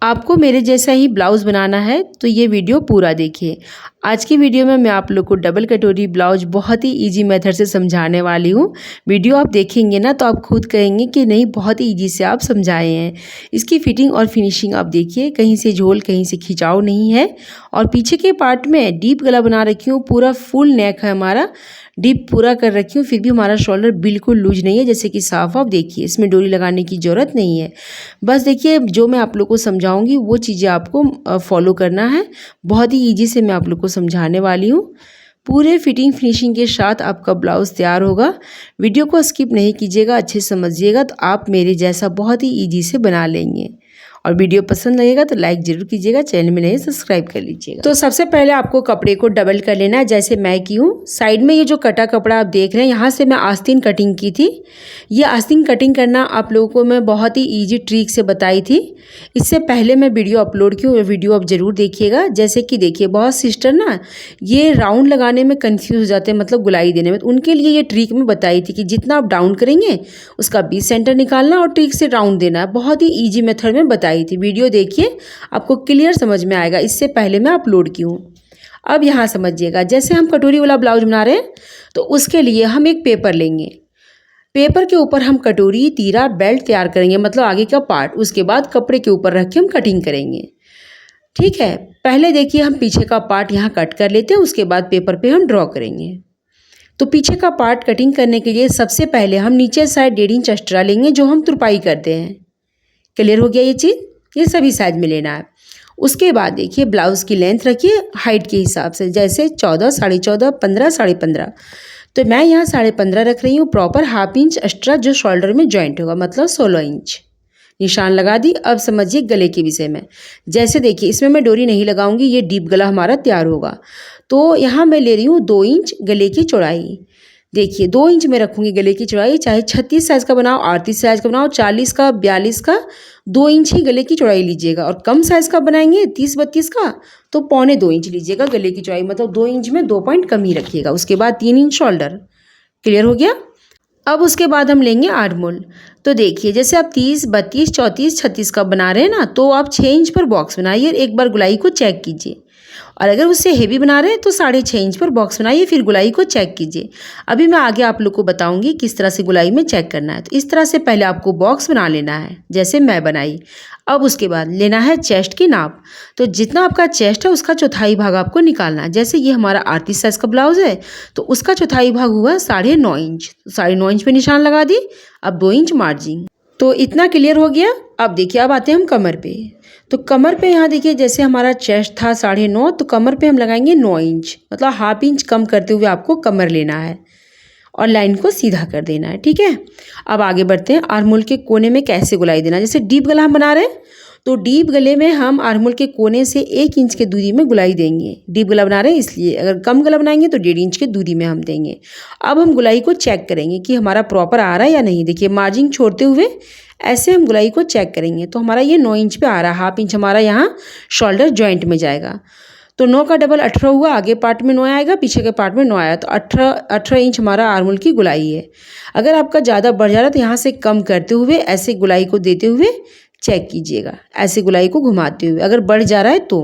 आपको मेरे जैसा ही ब्लाउज़ बनाना है तो ये वीडियो पूरा देखिए। आज की वीडियो में मैं आप लोग को डबल कटोरी ब्लाउज बहुत ही इजी मेथड से समझाने वाली हूँ। वीडियो आप देखेंगे ना तो आप खुद कहेंगे कि नहीं, बहुत ही इजी से आप समझाए हैं। इसकी फिटिंग और फिनिशिंग आप देखिए, कहीं से झोल कहीं से खिंचाव नहीं है। और पीछे के पार्ट में डीप गला बना रखी हूँ, पूरा फुल नेक है हमारा, डीप पूरा कर रखी हूँ। फिर भी हमारा शोल्डर बिल्कुल लूज नहीं है, जैसे कि साफ आप देखिए, इसमें डोरी लगाने की ज़रूरत नहीं है। बस देखिए, जो मैं आप लोग को समझाऊंगी वो चीज़ें आपको फॉलो करना है। बहुत ही इजी से मैं आप लोग को समझाने वाली हूँ। पूरे फिटिंग फिनिशिंग के साथ आपका ब्लाउज़ तैयार होगा। वीडियो को स्किप नहीं कीजिएगा, अच्छे से समझिएगा तो आप मेरे जैसा बहुत ही इजी से बना लेंगे। और वीडियो पसंद लगेगा तो लाइक ज़रूर कीजिएगा, चैनल में नहीं सब्सक्राइब कर लीजिएगा। तो सबसे पहले आपको कपड़े को डबल कर लेना है, जैसे मैं की हूँ। साइड में ये जो कटा कपड़ा आप देख रहे हैं, यहाँ से मैं आस्तीन कटिंग की थी। ये आस्तीन कटिंग करना आप लोगों को मैं बहुत ही ईजी ट्रिक से बताई थी। इससे पहले मैं वीडियो अपलोड की हूँ, ये वीडियो आप ज़रूर देखिएगा। जैसे कि देखिए, बहुत सिस्टर ना ये राउंड लगाने में कन्फ्यूज़ हो जाते हैं, मतलब गुलाई देने में। तो उनके लिए ये ट्रिक मैं बताई थी कि जितना आप डाउन करेंगे उसका 20 सेंटर निकालना और ट्रिक से राउंड देना है। बहुत ही ईजी मेथड में बताई थी। वीडियो देखिए, आपको क्लियर समझ में आएगा। इससे पहले मैं अपलोड की हूँ। अब यहाँ समझिएगा, जैसे हम कटोरी वाला ब्लाउज बना रहे हैं तो उसके लिए हम एक पेपर लेंगे। पेपर के ऊपर हम कटोरी, तीरा, बेल्ट तैयार करेंगे, मतलब आगे का पार्ट। उसके बाद कपड़े के ऊपर रख के हम कटिंग करेंगे। ठीक है, पहले देखिए हम पीछे का पार्ट यहाँ कट कर लेते हैं, उसके बाद पेपर पे हम ड्रॉ करेंगे। तो पीछे का पार्ट कटिंग करने के लिए सबसे पहले हम नीचे साइड 1.5 इंच एक्स्ट्रा लेंगे, जो हम तुरपाई करते हैं। क्लियर हो गया ये चीज़? ये सभी साइज में लेना है। उसके बाद देखिए, ब्लाउज़ की लेंथ रखिए हाइट के हिसाब से, जैसे 14, 14.5, 15, 15.5। तो मैं यहाँ 15.5 रख रही हूँ। प्रॉपर ½ इंच एक्स्ट्रा जो शोल्डर में जॉइंट होगा, मतलब 16 इंच निशान लगा दी। अब समझिए गले के विषय में। जैसे देखिए, इसमें मैं डोरी नहीं लगाऊंगी, ये डीप गला हमारा तैयार होगा। तो यहाँ मैं ले रही हूँ 2 इंच गले की चौड़ाई। देखिए 2 इंच में रखूँगी गले की चौड़ाई, चाहे 36 साइज़ का बनाओ, 38 साइज़ का बनाओ, 40 का, 42 का, 2 इंच ही गले की चौड़ाई लीजिएगा। और कम साइज़ का बनाएंगे 30-32 का तो 1.25 इंच लीजिएगा गले की चौड़ाई, मतलब 2 इंच में 2 पॉइंट कम ही रखिएगा। उसके बाद 3 इंच शोल्डर। क्लियर हो गया? अब उसके बाद हम लेंगे आर्मोल। तो देखिए, जैसे आप 30, 32, 34, 36 का बना रहे हैं ना, तो आप 6 इंच पर बॉक्स बनाइए। एक बार गुलाई को चेक कीजिए। और अगर उससे हेवी बना रहे हैं तो 6.5 इंच पर बॉक्स बनाइए, फिर गुलाई को चेक कीजिए। अभी मैं आगे आप लोग को बताऊंगी किस तरह से गुलाई में चेक करना है। तो इस तरह से पहले आपको बॉक्स बना लेना है, जैसे मैं बनाई। अब उसके बाद लेना है चेस्ट की नाप। तो जितना आपका चेस्ट है उसका चौथाई भाग आपको निकालना है। जैसे ये हमारा 38 साइज़ का ब्लाउज है तो उसका चौथाई भाग हुआ 9.5 इंच। 9.5 इंच पे निशान लगा दी। अब 2 इंच मार्जिन। तो इतना क्लियर हो गया। अब देखिए, अब आते हैं हम कमर पे। तो कमर पे यहाँ देखिए, जैसे हमारा चेस्ट था 9.5, तो कमर पे हम लगाएंगे 9 इंच, मतलब ½ इंच कम करते हुए आपको कमर लेना है और लाइन को सीधा कर देना है। ठीक है, अब आगे बढ़ते हैं। आर्महोल के कोने में कैसे गुलाई देना। जैसे डीप गला हम बना रहे हैं तो डीप गले में हम आर्महोल के कोने से 1 इंच के दूरी में गुलाई देंगे। डीप गला बना रहे हैं इसलिए, अगर कम गला बनाएंगे तो 1.5 इंच के दूरी में हम देंगे। अब हम गुलाई को चेक करेंगे कि हमारा प्रॉपर आ रहा है या नहीं। देखिए, मार्जिन छोड़ते हुए ऐसे हम गुलाई को चेक करेंगे तो हमारा ये 9 इंच पे आ रहा है। ½ इंच हमारा यहाँ शोल्डर जॉइंट में जाएगा। तो 9 का डबल 18 हुआ। आगे पार्ट में 9 आएगा, पीछे के पार्ट में 9 आया, तो 18 इंच हमारा आर्महोल की गुलाई है। अगर आपका ज़्यादा बढ़ जा रहा है तो यहाँ से कम करते हुए ऐसे गुलाई को देते हुए चेक कीजिएगा, ऐसे गुलाई को घुमाते हुए। अगर बढ़ जा रहा है तो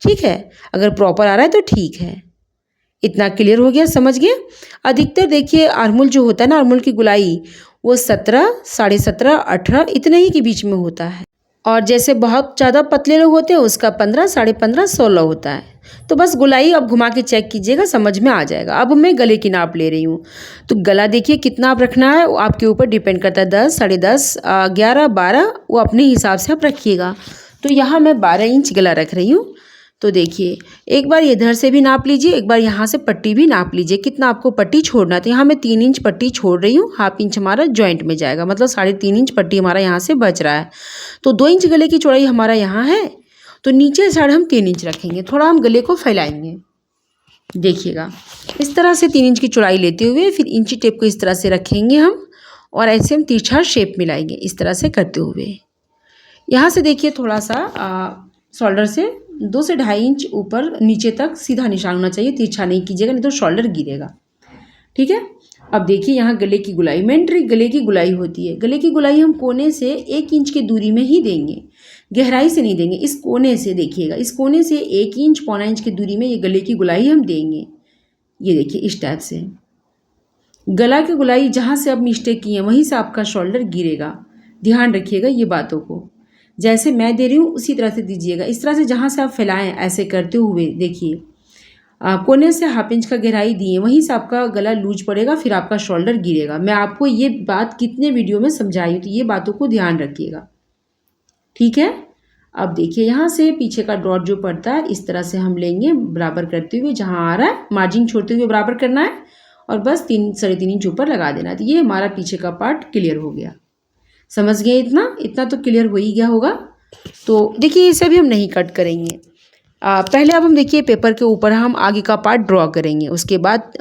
ठीक है, अगर प्रॉपर आ रहा है तो ठीक है। इतना क्लियर हो गया, समझ गए? अधिकतर देखिए आर्महोल जो होता है ना, आर्महोल की गुलाई वो 17, 17.5, 18 इतने ही के बीच में होता है। और जैसे बहुत ज़्यादा पतले लोग होते हैं उसका 15, 15.5, 16 होता है। तो बस गुलाई अब घुमा के चेक कीजिएगा, समझ में आ जाएगा। अब मैं गले की नाप ले रही हूँ। तो गला देखिए कितना आप रखना है वो आपके ऊपर डिपेंड करता है। 10, 10.5, 11, 12 वो अपने हिसाब से आप रखिएगा। तो यहाँ मैं 12 इंच गला रख रही हूँ। तो देखिए, एक बार इधर से भी नाप लीजिए, एक बार यहाँ से पट्टी भी नाप लीजिए, कितना आपको पट्टी छोड़ना है। तो यहाँ मैं 3 इंच पट्टी छोड़ रही हूँ। ½ इंच हमारा जॉइंट में जाएगा, मतलब 3.5 इंच पट्टी हमारा यहाँ से बच रहा है। तो 2 इंच गले की चौड़ाई हमारा यहाँ है, तो नीचे साइड हम 3 इंच रखेंगे। थोड़ा हम गले को फैलाएंगे, देखिएगा इस तरह से 3 इंच की चौड़ाई लेते हुए फिर इंची टेप को इस तरह से रखेंगे हम, और ऐसे हम तिरछा शेप मिलाएंगे इस तरह से करते हुए। यहाँ से देखिए थोड़ा सा शोल्डर से 2 से 2.5 इंच ऊपर नीचे तक सीधा निशान होना चाहिए, तिरछा नहीं कीजिएगा नहीं तो शोल्डर गिरेगा। ठीक है, अब देखिए यहाँ गले की गुलाई, मेन ट्रिक गले की गुलाई होती है। गले की गुलाई हम कोने से 1 इंच की दूरी में ही देंगे। गहराई से नहीं देंगे, इस कोने से देखिएगा, इस कोने से 1 इंच पौना इंच की दूरी में ये गले की गोलाई हम देंगे। ये देखिए इस टाइप से गला की गोलाई जहाँ से आप मिस्टेक किए हैं वहीं से आपका शोल्डर गिरेगा। ध्यान रखिएगा ये बातों को, जैसे मैं दे रही हूँ उसी तरह से दीजिएगा। इस तरह से जहाँ से आप फैलाएं ऐसे करते हुए देखिए, कोने से 1/2 इंच का गहराई दिए वहीं से आपका गला लूज पड़ेगा, फिर आपका शोल्डर गिरेगा। मैं आपको ये बात कितने वीडियो में समझाई हूँ, तो ये बातों को ध्यान रखिएगा, ठीक है। अब देखिए यहाँ से पीछे का डॉट जो पड़ता है इस तरह से हम लेंगे, बराबर करते हुए जहाँ आ रहा है मार्जिन छोड़ते हुए बराबर करना है और बस 3-3.5 इंच ऊपर लगा देना है। तो ये हमारा पीछे का पार्ट क्लियर हो गया। समझ गए? इतना तो क्लियर हो ही गया होगा। तो देखिए इसे भी हम नहीं कट करेंगे। पहले अब हम देखिए पेपर के ऊपर हम आगे का पार्ट ड्रॉ करेंगे, उसके बाद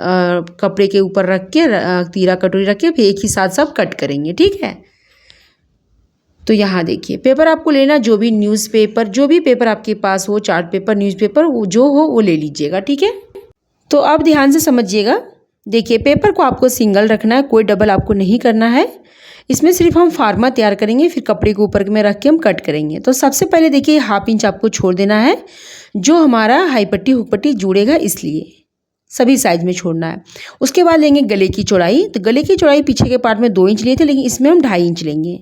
कपड़े के ऊपर रख के तीरा कटोरी रख के फिर एक ही साथ सब कट करेंगे, ठीक है। तो यहाँ देखिए पेपर आपको लेना, जो भी न्यूज़पेपर, जो भी पेपर आपके पास हो, चार्ट पेपर, न्यूज़पेपर जो हो वो ले लीजिएगा, ठीक है। तो अब ध्यान से समझिएगा, देखिए पेपर को आपको सिंगल रखना है, कोई डबल आपको नहीं करना है। इसमें सिर्फ हम फार्मा तैयार करेंगे, फिर कपड़े के ऊपर में रख के हम कट करेंगे। तो सबसे पहले देखिए 1/2 इंच आपको छोड़ देना है, जो हमारा हाई पट्टी हुक पट्टी जुड़ेगा, इसलिए सभी साइज में छोड़ना है। उसके बाद लेंगे गले की चौड़ाई। तो गले की चौड़ाई पीछे के पार्ट में 2 इंच लिए थे, लेकिन इसमें हम 2.5 इंच लेंगे,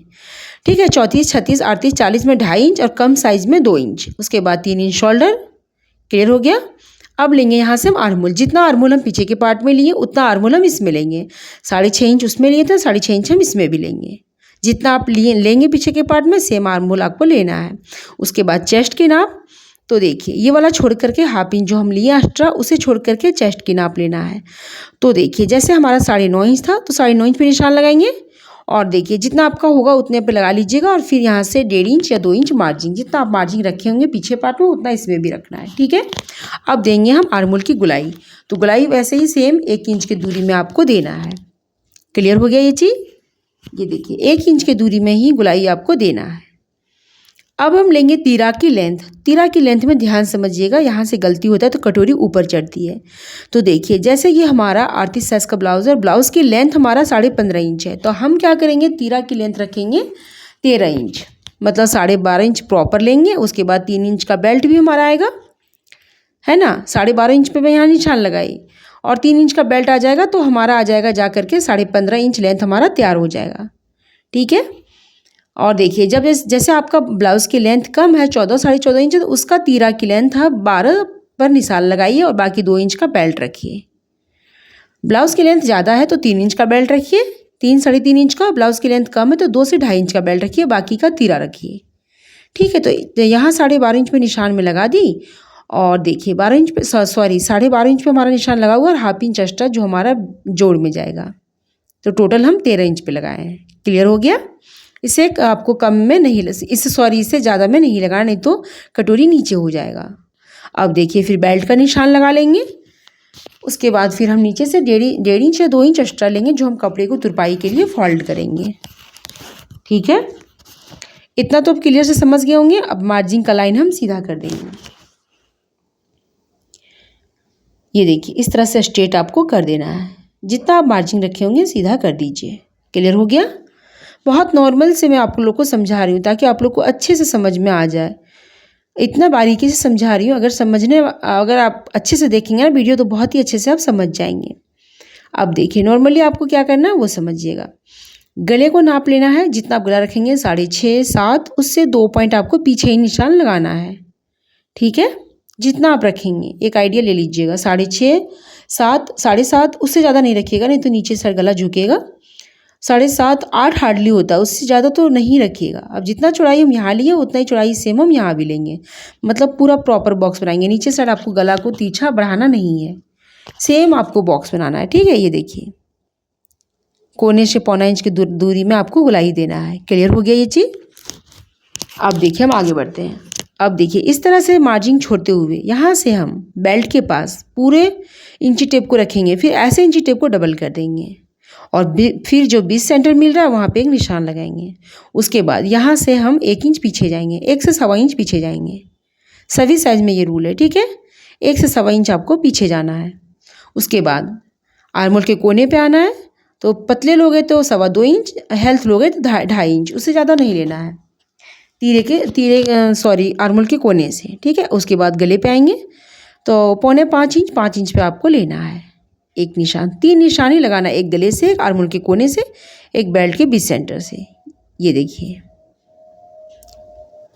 ठीक है। 34, 36, 38, 40 में 2.5 इंच और कम साइज में 2 इंच। उसके बाद 3 इंच शोल्डर, क्लियर हो गया। अब लेंगे यहाँ से हम आर्मोल, जितना आर्मोल हम पीछे के पार्ट में लिए उतना आर्मोल हम इसमें लेंगे। 6.5 इंच उसमें लिए थे, 6.5 इंच हम इसमें भी लेंगे। जितना आप लेंगे पीछे के पार्ट में सेम आर्मोल आपको लेना है। उसके बाद चेस्ट की नाप, तो देखिए ये वाला छोड़ करके 1/2 इंच जो हम लिए एक्स्ट्रा उसे छोड़ करके चेस्ट की नाप लेना है। तो देखिए जैसे हमारा 9.5 इंच था तो 9.5 इंच पे निशान लगाएंगे और देखिए जितना आपका होगा उतने पे लगा लीजिएगा और फिर यहाँ से 1.5 इंच या 2 इंच मार्जिन, जितना आप मार्जिन रखे होंगे पीछे पार्ट में उतना इसमें भी रखना है, ठीक है। अब देंगे हम आर्मोल की गुलाई। तो गुलाई वैसे ही सेम 1 इंच की दूरी में आपको देना है। क्लियर हो गया ये चीज़? ये देखिए 1 इंच की दूरी में ही गुलाई आपको देना है। अब हम लेंगे तीरा की लेंथ। तीरा की लेंथ में ध्यान समझिएगा, यहाँ से गलती होता है तो कटोरी ऊपर चढ़ती है। तो देखिए जैसे ये हमारा 38 साइज़ का ब्लाउज़ है, ब्लाउज़ की लेंथ हमारा 15.5 इंच है, तो हम क्या करेंगे तीरा की लेंथ रखेंगे 13 इंच, मतलब 12.5 इंच प्रॉपर लेंगे। उसके बाद 3 इंच का बेल्ट भी हमारा आएगा, है ना। 12.5 इंच पे मैं यहाँ निशान लगाई और 3 इंच का बेल्ट आ जाएगा, तो हमारा आ जाएगा जा करके 15.5 इंच लेंथ हमारा तैयार हो जाएगा, ठीक है। और देखिए जब जैसे आपका ब्लाउज़ की लेंथ कम है 14 14.5 इंच, तो उसका तीरा की लेंथ आप 12 पर निशान लगाइए और बाकी 2 इंच का बेल्ट रखिए। ब्लाउज़ की लेंथ ज़्यादा है तो 3 इंच का बेल्ट रखिए, 3-3.5 इंच का। ब्लाउज़ की लेंथ कम है तो 2 से 2.5 इंच का बेल्ट रखिए, बाकी का तीरा रखिए, ठीक है। तो यहाँ 12.5 इंच पे निशान में लगा दी और देखिए 12 इंच पे 12.5 इंच पे हमारा निशान लगा हुआ और 1/2 इंच एक्स्ट्रा जो हमारा जोड़ में जाएगा। तो टोटल हम 13 इंच पे लगाए हैं। क्लियर हो गया? इसे आपको कम में नहीं इससे ज़्यादा में नहीं लगाना, नहीं तो कटोरी नीचे हो जाएगा। अब देखिए फिर बेल्ट का निशान लगा लेंगे। उसके बाद फिर हम नीचे से 1.5 इंच या 2 इंच एक्स्ट्रा लेंगे, जो हम कपड़े को तुरपाई के लिए फोल्ड करेंगे, ठीक है। इतना तो आप क्लियर से समझ गए होंगे। अब मार्जिन का लाइन हम सीधा कर देंगे। ये देखिए इस तरह से स्ट्रेट आपको कर देना है, जितना आप मार्जिन रखे होंगे सीधा कर दीजिए। क्लियर हो गया? बहुत नॉर्मल से मैं आप लोग को समझा रही हूँ ताकि आप लोग को अच्छे से समझ में आ जाए। इतना बारीकी से समझा रही हूँ, अगर आप अच्छे से देखेंगे ना वीडियो तो बहुत ही अच्छे से आप समझ जाएंगे। अब देखिए नॉर्मली आपको क्या करना है वो समझिएगा। गले को नाप लेना है, जितना आप गला रखेंगे 6.5 7, उससे 2 पॉइंट आपको पीछे ही निशान लगाना है, ठीक है। जितना आप रखेंगे एक आइडिया ले लीजिएगा, 6.5 7 7.5, उससे ज़्यादा नहीं रखिएगा, नहीं तो नीचे सर गला झुकेगा। 7.5 8 हार्डली होता है, उससे ज़्यादा तो नहीं रखिएगा। अब जितना चौड़ाई हम यहाँ लिए उतना ही चौड़ाई सेम हम यहाँ भी लेंगे, मतलब पूरा प्रॉपर बॉक्स बनाएंगे। नीचे साइड आपको गला को तिरछा बढ़ाना नहीं है, सेम आपको बॉक्स बनाना है, ठीक है। ये देखिए कोने से 1.25 इंच की दूरी में आपको गुलाई देना है। क्लियर हो गया ये चीज़? अब देखिए हम आगे बढ़ते हैं। अब देखिए इस तरह से मार्जिन छोड़ते हुए यहाँ से हम बेल्ट के पास पूरे इंची टेप को रखेंगे, फिर ऐसे इंची टेप को डबल कर देंगे और फिर जो 20 सेंटर मिल रहा है वहाँ पे एक निशान लगाएंगे। उसके बाद यहाँ से हम 1 इंच पीछे जाएंगे, 1 से 1.25 इंच पीछे जाएंगे। सभी साइज में ये रूल है, ठीक है। 1 से 1.25 इंच आपको पीछे जाना है। उसके बाद आर्मोल के कोने पे आना है, तो पतले लोगे तो 2.25 इंच, हेल्थ लोगे तो 2.5 इंच, उससे ज़्यादा नहीं लेना है। आर्मोल के कोने से, ठीक है। उसके बाद गले पे आएंगे तो 4.25 इंच, 5 इंच पे आपको लेना है एक निशान। 3 निशान ही लगाना, एक गले से, एक आर्मोल के कोने से, एक बेल्ट के बीच सेंटर से। ये देखिए,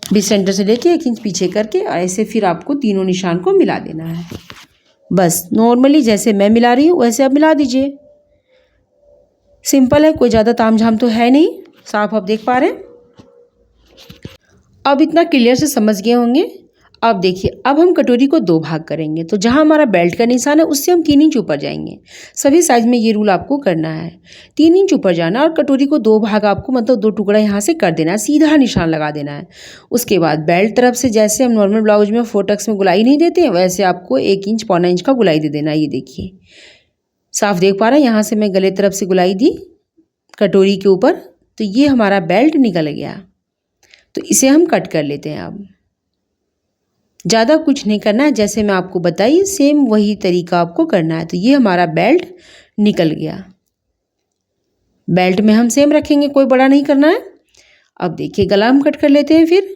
बीच सेंटर से लेके 1 इंच पीछे करके ऐसे फिर आपको तीनों निशान को मिला देना है। बस नॉर्मली जैसे मैं मिला रही हूँ वैसे आप मिला दीजिए। सिंपल है, कोई ज़्यादा तामझाम तो है नहीं। साफ आप देख पा रहे हैं। अब इतना क्लियर से समझ गए होंगे। अब देखिए, अब हम कटोरी को 2 भाग करेंगे। तो जहाँ हमारा बेल्ट का निशान है उससे हम 3 इंच ऊपर जाएंगे। सभी साइज में ये रूल आपको करना है, 3 इंच ऊपर जाना और कटोरी को 2 भाग आपको मतलब 2 टुकड़ा यहाँ से कर देना है, सीधा निशान लगा देना है। उसके बाद बेल्ट तरफ से जैसे हम नॉर्मल ब्लाउज में 4 टक्स में गुलाई नहीं देते वैसे आपको 1 इंच, 1.25 इंच का गुलाई दे देना है। ये देखिए, साफ देख पा रहे हैं। यहाँ से मैं गले तरफ से गुलाई दी कटोरी के ऊपर, तो ये हमारा बेल्ट निकल गया। तो इसे हम कट कर लेते हैं। अब ज़्यादा कुछ नहीं करना है, जैसे मैं आपको बताई सेम वही तरीका आपको करना है। तो ये हमारा बेल्ट निकल गया। बेल्ट में हम सेम रखेंगे, कोई बड़ा नहीं करना है। अब देखिए, गला हम कट कर लेते हैं। फिर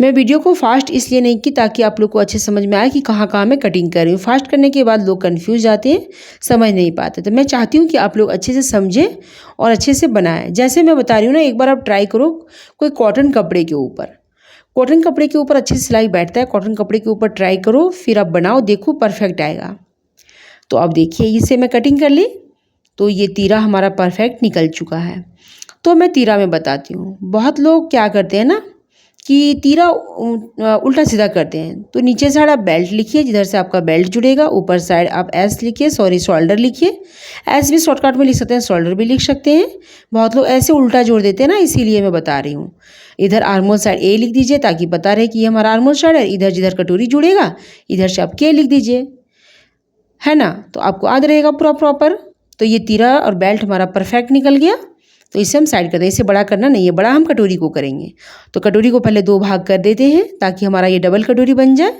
मैं वीडियो को फास्ट इसलिए नहीं की ताकि आप लोग को अच्छे समझ में आए कि कहाँ कहाँ मैं कटिंग कर रही हूँ। फास्ट करने के बाद लोग कंफ्यूज जाते हैं, समझ नहीं पाते। तो मैं चाहती हूँ कि आप लोग अच्छे से समझें और अच्छे से बनाएं। जैसे मैं बता रही हूँ ना, एक बार आप ट्राई करो कोई कॉटन कपड़े के ऊपर। कॉटन कपड़े के ऊपर अच्छी सिलाई बैठता है। कॉटन कपड़े के ऊपर ट्राई करो, फिर आप बनाओ, देखो परफेक्ट आएगा। तो अब देखिए, इसे मैं कटिंग कर ली तो ये तीरा हमारा परफेक्ट निकल चुका है। तो मैं तीरा में बताती हूँ। बहुत लोग क्या करते हैं ना कि तीरा उल्टा सीधा करते हैं। तो नीचे साइड आप बेल्ट लिखिए, जिधर से आपका बेल्ट जुड़ेगा। ऊपर साइड आप एस लिखिए, शोल्डर लिखिए। एस भी शॉर्टकट में लिख सकते हैं, शोल्डर भी लिख सकते हैं। बहुत लोग ऐसे उल्टा जोड़ देते हैं ना, इसीलिए मैं बता रही हूँ। इधर आर्मोल साइड ए लिख दीजिए ताकि पता रहे कि ये हमारा आर्मोल साइड है। इधर जिधर कटोरी जुड़ेगा इधर से आप के लिख दीजिए, है ना। तो आपको याद रहेगा पूरा प्रॉपर। तो ये तीरा और बेल्ट हमारा परफेक्ट निकल गया। तो इसे हम साइड कर दें। इसे बड़ा करना नहीं है, बड़ा हम कटोरी को करेंगे। तो कटोरी को पहले 2 भाग कर देते हैं ताकि हमारा ये डबल कटोरी बन जाए,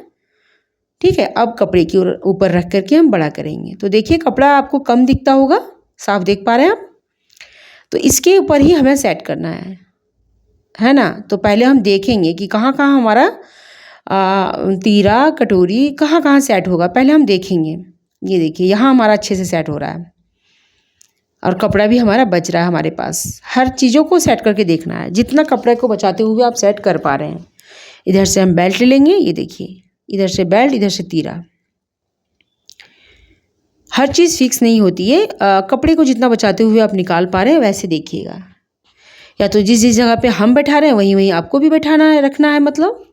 ठीक है। अब कपड़े के ऊपर रख करके हम बड़ा करेंगे। तो देखिए, कपड़ा आपको कम दिखता होगा, साफ देख पा रहे हैं आप। तो इसके ऊपर ही हमें सेट करना है ना। तो पहले हम देखेंगे कि कहाँ कहाँ हमारा तीरा कटोरी कहाँ कहाँ सेट होगा, पहले हम देखेंगे। ये देखिए, यहाँ हमारा अच्छे से सेट हो रहा है और कपड़ा भी हमारा बच रहा है हमारे पास। हर चीज़ों को सेट करके देखना है, जितना कपड़े को बचाते हुए आप सेट कर पा रहे हैं। इधर से हम बेल्ट लेंगे, ये देखिए, इधर से बेल्ट, इधर से तीरा। हर चीज़ फिक्स नहीं होती है। कपड़े को जितना बचाते हुए आप निकाल पा रहे हैं वैसे देखिएगा। या तो जिस जिस जगह पे हम बैठा रहे हैं वहीं वहीं आपको भी बैठाना है, रखना है मतलब।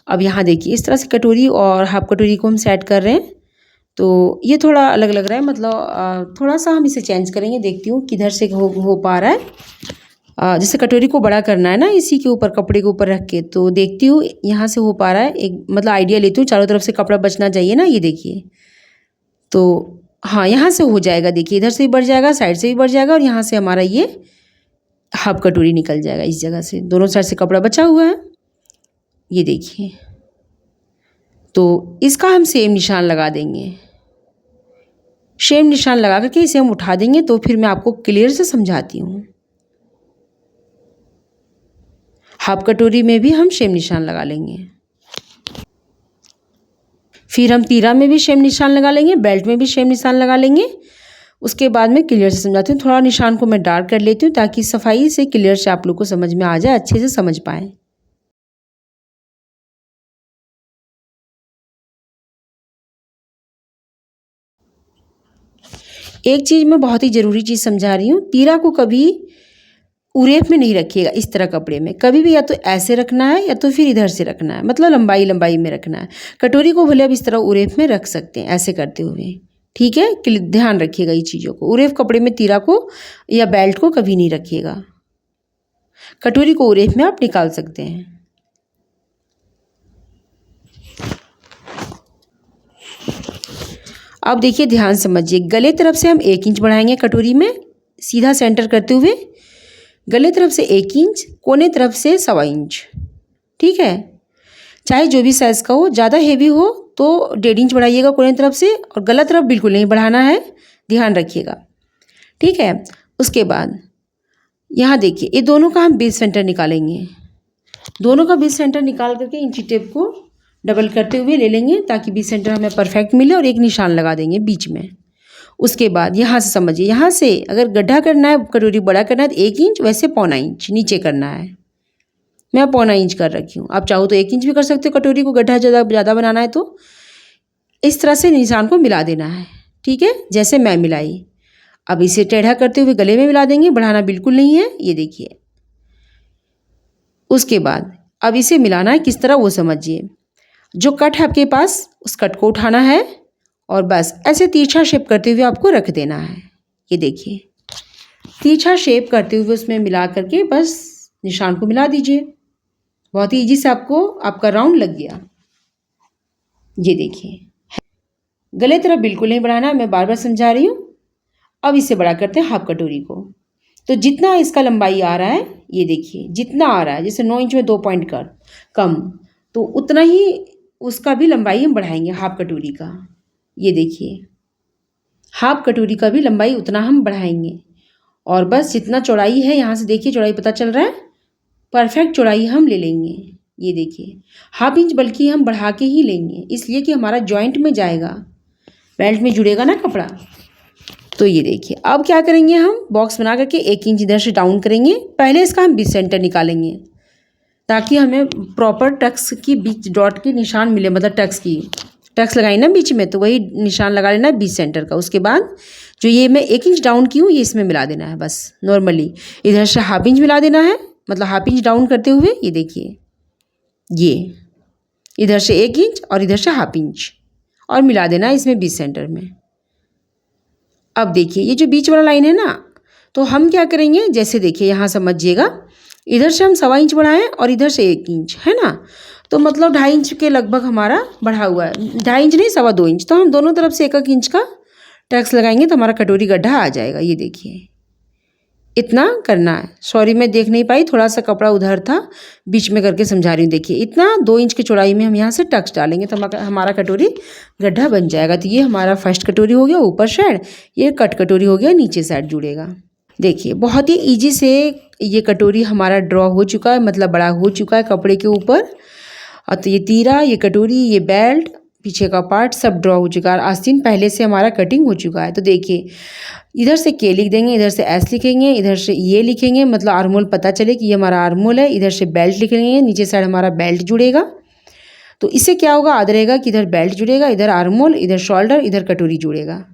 अब यहाँ देखिए, इस तरह से कटोरी और हाफ कटोरी को हम सेट कर रहे हैं। तो ये थोड़ा अलग लग रहा है, मतलब थोड़ा सा हम इसे चेंज करेंगे। देखती हूँ किधर से हो पा रहा है। जैसे कटोरी को बड़ा करना है ना, इसी के ऊपर कपड़े के ऊपर रख के, तो देखती हूँ यहाँ से हो पा रहा है। एक मतलब आइडिया लेती हूँ, चारों तरफ से कपड़ा बचना चाहिए ना। ये देखिए, तो हाँ, यहाँ से हो जाएगा। देखिए, इधर से भी बढ़ जाएगा, साइड से भी बढ़ जाएगा और यहाँ से हमारा ये हाफ कटोरी निकल जाएगा। इस जगह से दोनों साइड से कपड़ा बचा हुआ है, ये देखिए। तो इसका हम सेम निशान लगा देंगे। सेम निशान लगा करके इसे हम उठा देंगे। तो फिर मैं आपको क्लियर से समझाती हूँ। हाफ कटोरी में भी हम सेम निशान लगा लेंगे। फिर हम तीरा में भी सेम निशान लगा लेंगे, बेल्ट में भी सेम निशान लगा लेंगे। उसके बाद मैं क्लियर से समझाती हूँ। थोड़ा निशान को मैं डार्क कर लेती हूँ ताकि सफाई से क्लियर से आप लोग को समझ में आ जाए, अच्छे से समझ पाएँ। एक चीज़ मैं बहुत ही ज़रूरी चीज़ समझा रही हूँ, तीरा को कभी उरेप में नहीं रखिएगा। इस तरह कपड़े में कभी भी या तो ऐसे रखना है या तो फिर इधर से रखना है, मतलब लंबाई लंबाई में रखना है। कटोरी को भले अब इस तरह उरेप में रख सकते हैं ऐसे करते हुए, ठीक है। ध्यान रखिएगा ये चीज़ों को। उरेप कपड़े में तीरा को या बेल्ट को कभी नहीं रखिएगा। कटोरी को उरेप में आप निकाल सकते हैं। अब देखिए, ध्यान समझिए। गले तरफ से हम 1 इंच बढ़ाएंगे कटोरी में, सीधा सेंटर करते हुए। गले तरफ से 1 इंच, कोने तरफ से 1.25 इंच, ठीक है। चाहे जो भी साइज़ का हो, ज़्यादा हेवी हो तो 1.5 इंच बढ़ाइएगा कोने तरफ से, और गला तरफ बिल्कुल नहीं बढ़ाना है, ध्यान रखिएगा, ठीक है। उसके बाद यहाँ देखिए ये दोनों का हम बेस सेंटर निकालेंगे। दोनों का बेस सेंटर निकाल करके इंची टेप को डबल करते हुए ले लेंगे ताकि बीच सेंटर हमें परफेक्ट मिले और एक निशान लगा देंगे बीच में। उसके बाद यहाँ से समझिए, यहाँ से अगर गड्ढा करना है, कटोरी बड़ा करना है तो 1 इंच, वैसे 1.25 इंच नीचे करना है। मैं 1.25 इंच कर रखी हूँ, आप चाहो तो 1 इंच भी कर सकते हो। कटोरी को गड्ढा ज़्यादा बनाना है तो इस तरह से निशान को मिला देना है, ठीक है, जैसे मैं मिलाई। अब इसे टेढ़ा करते हुए गले में मिला देंगे, बढ़ाना बिल्कुल नहीं है, ये देखिए। उसके बाद अब इसे मिलाना है किस तरह वो समझिए। जो कट है आपके पास उस कट को उठाना है और बस ऐसे तिरछा शेप करते हुए आपको रख देना है। ये देखिए, तिरछा शेप करते हुए उसमें मिला करके बस निशान को मिला दीजिए। बहुत ही ईजी से आपका राउंड लग गया। ये देखिए, गले तरफ बिल्कुल नहीं बढ़ाना, मैं बार बार समझा रही हूँ। अब इसे बड़ा करते हैं हाफ कटोरी को। तो जितना इसका लंबाई आ रहा है, ये देखिए जितना आ रहा है, जैसे 9 इंच में 2 पॉइंट कम, तो उतना ही उसका भी लंबाई हम बढ़ाएंगे हाफ कटोरी का। ये देखिए, हाफ कटोरी का भी लंबाई उतना हम बढ़ाएंगे और बस जितना चौड़ाई है, यहाँ से देखिए चौड़ाई पता चल रहा है, परफेक्ट चौड़ाई हम ले लेंगे। ये देखिए, हाफ इंच बल्कि हम बढ़ा के ही लेंगे, इसलिए कि हमारा जॉइंट में जाएगा, बेल्ट में जुड़ेगा ना कपड़ा। तो ये देखिए, अब क्या करेंगे, हम बॉक्स बना करके 1 इंच इधर से डाउन करेंगे। पहले इसका हम बीच सेंटर निकालेंगे ताकि हमें प्रॉपर टक्स की बीच डॉट के निशान मिले, मतलब टक्स लगाई ना बीच में, तो वही निशान लगा लेना है बीच सेंटर का। उसके बाद जो ये मैं 1 इंच डाउन की हूँ, ये इसमें मिला देना है बस नॉर्मली। इधर से हाफ इंच मिला देना है, मतलब हाफ इंच डाउन करते हुए। ये देखिए, ये इधर से 1 इंच और इधर से हाफ इंच और मिला देना है इसमें बीच सेंटर में। अब देखिए, ये जो बीच वाला लाइन है ना, तो हम क्या करेंगे, जैसे देखिए यहाँ समझिएगा, इधर से हम 1.25 इंच बढ़ाएं और इधर से 1 इंच, है ना, तो मतलब 2.5 इंच के लगभग हमारा बढ़ा हुआ है। 2.5 इंच नहीं, 2.25 इंच। तो हम दोनों तरफ से 1-1 इंच का टैक्स लगाएंगे तो हमारा कटोरी गड्ढा आ जाएगा। ये देखिए, इतना करना है। सॉरी मैं देख नहीं पाई, थोड़ा सा कपड़ा उधर था, बीच में करके समझा रही हूँ। देखिए, इतना 2 इंच की चौड़ाई में हम यहाँ से टक्स डालेंगे तो हमारा कटोरी गड्ढा बन जाएगा। तो ये हमारा फर्स्ट कटोरी हो गया ऊपर साइड, ये कट कटोरी हो गया नीचे साइड जुड़ेगा। देखिए, बहुत ही ईजी से ये कटोरी हमारा ड्रॉ हो चुका है, मतलब बड़ा हो चुका है कपड़े के ऊपर। और तो ये तीरा, ये कटोरी, ये बेल्ट, पीछे का पार्ट सब ड्रॉ हो चुका है। आस्तीन पहले से हमारा कटिंग हो चुका है। तो देखिए, इधर से के लिख देंगे, इधर से एस लिखेंगे, इधर से ये लिखेंगे, मतलब आर्मोल पता चले कि ये हमारा आर्मोल है। इधर से बेल्ट लिखेंगे, नीचे साइड हमारा बेल्ट जुड़ेगा। तो इससे क्या होगा, याद रहेगा कि इधर बेल्ट जुड़ेगा, इधर आर्मोल, इधर शोल्डर, इधर कटोरी जुड़ेगा,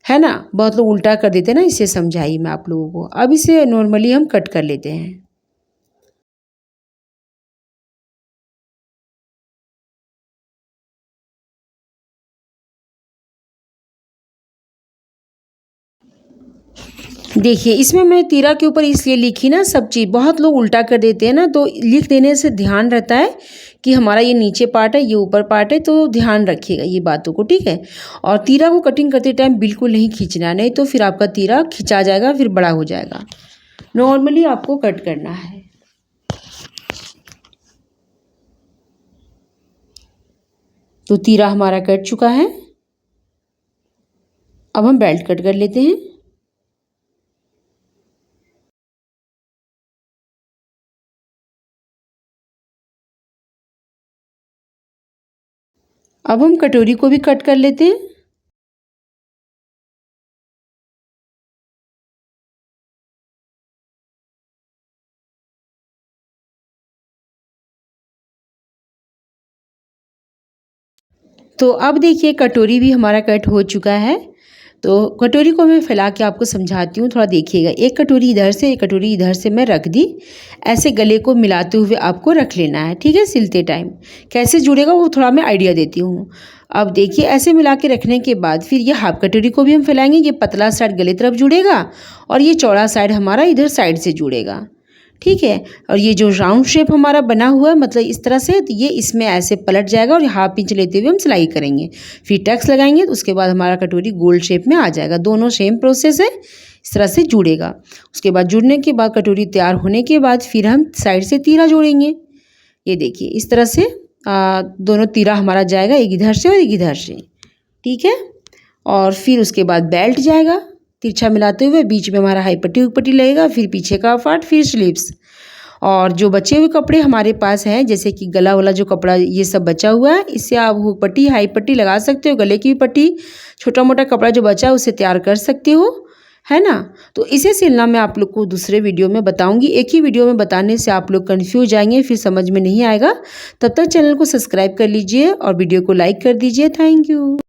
है ना। बहुत लोग उल्टा कर देते हैं ना, इसे समझाई मैं आप लोगों को। अब इसे नॉर्मली हम कट कर लेते हैं। देखिए, इसमें मैं तीरा के ऊपर इसलिए लिखी ना सब चीज़, बहुत लोग उल्टा कर देते हैं ना, तो लिख देने से ध्यान रहता है कि हमारा ये नीचे पार्ट है, ये ऊपर पार्ट है, तो ध्यान रखिएगा ये बातों को, ठीक है। और तीरा को कटिंग करते टाइम बिल्कुल नहीं खींचना, नहीं तो फिर आपका तीरा खिंचा जाएगा, फिर बड़ा हो जाएगा। नॉर्मली आपको कट करना है। तो तीरा हमारा कट चुका है। अब हम बेल्ट कट कर लेते हैं। अब हम कटोरी को भी कट कर लेते हैं। तो अब देखिए, कटोरी भी हमारा कट हो चुका है। तो कटोरी को मैं फैला के आपको समझाती हूँ, थोड़ा देखिएगा। एक कटोरी इधर से, एक कटोरी इधर से मैं रख दी। ऐसे गले को मिलाते हुए आपको रख लेना है, ठीक है। सिलते टाइम कैसे जुड़ेगा वो थोड़ा मैं आइडिया देती हूँ। अब देखिए, ऐसे मिला के रखने के बाद फिर ये हाफ कटोरी को भी हम फैलाएंगे। ये पतला साइड गले तरफ जुड़ेगा और ये चौड़ा साइड हमारा इधर साइड से जुड़ेगा, ठीक है। और ये जो राउंड शेप हमारा बना हुआ है, मतलब इस तरह से, तो ये इसमें ऐसे पलट जाएगा और हाफ इंच लेते हुए हम सिलाई करेंगे। फिर टक्स लगाएंगे तो उसके बाद हमारा कटोरी गोल शेप में आ जाएगा। दोनों सेम प्रोसेस है, इस तरह से जुड़ेगा। उसके बाद जुड़ने के बाद कटोरी तैयार होने के बाद फिर हम साइड से तीरा जोड़ेंगे। ये देखिए, इस तरह से दोनों तीरा हमारा जाएगा, एक इधर से और एक इधर से, ठीक है। और फिर उसके बाद बेल्ट जाएगा। तिरछा मिलाते हुए बीच में हमारा हाई पट्टी हुक पट्टी लगेगा, फिर पीछे का पार्ट, फिर स्लीव्स। और जो बचे हुए कपड़े हमारे पास हैं, जैसे कि गला वाला जो कपड़ा ये सब बचा हुआ है, इससे आप हुक पट्टी हाई पट्टी लगा सकते हो। गले की भी पट्टी, छोटा मोटा कपड़ा जो बचा है उसे तैयार कर सकते हो, है ना। तो इसे सिलना मैं आप लोग को दूसरे वीडियो में बताऊंगी। एक ही वीडियो में बताने से आप लोग कंफ्यूज जाएंगे, फिर समझ में नहीं आएगा। तब तक चैनल को सब्सक्राइब कर लीजिए और वीडियो को लाइक कर दीजिए। Thank you.